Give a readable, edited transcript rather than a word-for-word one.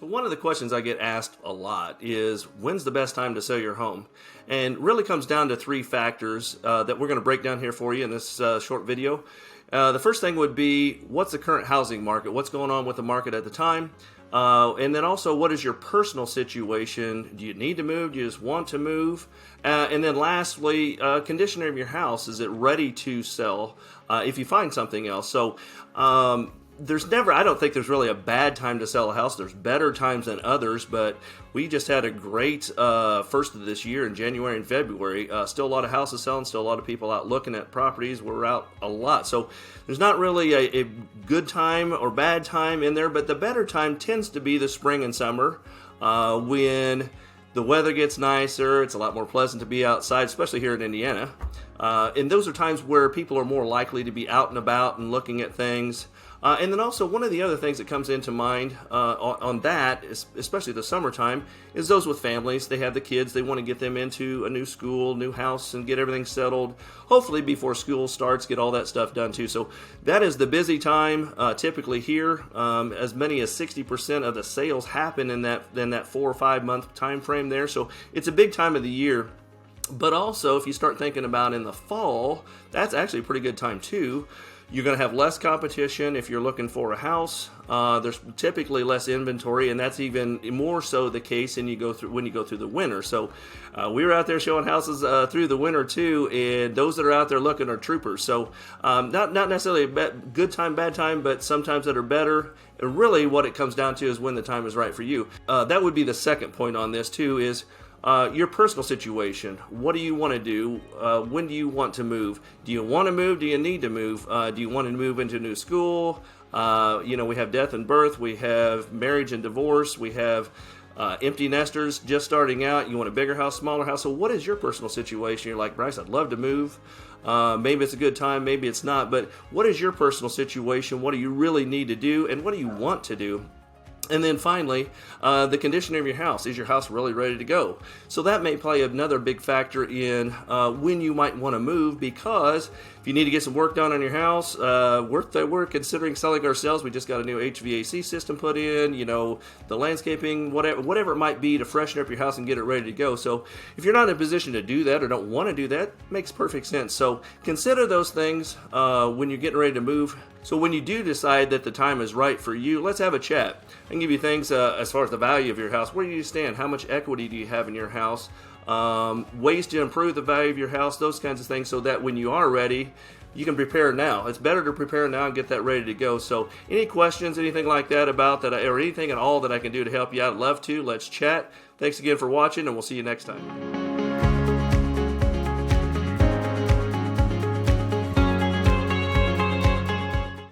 So one of the questions I get asked a lot is, when's the best time to sell your home? And really comes down to three factors that we're going to break down here for you in this short video. The first thing would be, what's the current housing market? What's going on with the market at the time? And then also, what is your personal situation? Do you need to move? Do you just want to move? And then lastly, condition of your house. Is it ready to sell if you find something else? So I don't think there's really a bad time to sell a house. There's better times than others, but we just had a great first of this year in January and February. Still a lot of houses selling, still a lot of people out looking at properties. We're out a lot. So there's not really a good time or bad time in there, but the better time tends to be the spring and summer when the weather gets nicer. It's a lot more pleasant to be outside, especially here in Indiana. And those are times where people are more likely to be out and about and looking at things. And then also, one of the other things that comes into mind on that, especially the summertime, is those with families. They have the kids. They want to get them into a new school, new house, and get everything settled. Hopefully before school starts, get all that stuff done too. So that is the busy time typically here. As many as 60% of the sales happen in that 4 or 5 month time frame there. So it's a big time of the year. But also, if you start thinking about in the fall, that's actually a pretty good time too. You're going to have less competition if you're looking for a house. There's typically less inventory, and that's even more so the case when you go through the winter. So we were out there showing houses through the winter too, and those that are out there looking are troopers. So not necessarily a good time, bad time, but sometimes that are better. And really, what it comes down to is when the time is right for you. That would be the second point on this too. Is your personal situation. What do you want to do? When do you want to move? Do you want to move? Do you need to move? Do you want to move into a new school? We have death and birth. We have marriage and divorce. We have empty nesters just starting out. You want a bigger house, smaller house. So what is your personal situation? You're like, Bryce, I'd love to move. Maybe it's a good time, maybe it's not. But what is your personal situation? What do you really need to do? And what do you want to do? And then finally, the condition of your house. Is your house really ready to go? So that may play another big factor in when you might want to move, because if you need to get some work done on your house, we're considering selling ourselves. We just got a new HVAC system put in, the landscaping, whatever it might be to freshen up your house and get it ready to go. So if you're not in a position to do that or don't want to do that, it makes perfect sense. So consider those things when you're getting ready to move. So when you do decide that the time is right for you, let's have a chat. I can give you things as far as the value of your house. Where do you stand? How much equity do you have in your house? Ways to improve the value of your house, those kinds of things, so that when you are ready, you can prepare now. It's better to prepare now and get that ready to go. So any questions, anything like that about that, or anything at all that I can do to help you out, I'd love to. Let's chat. Thanks again for watching, and we'll see you next time.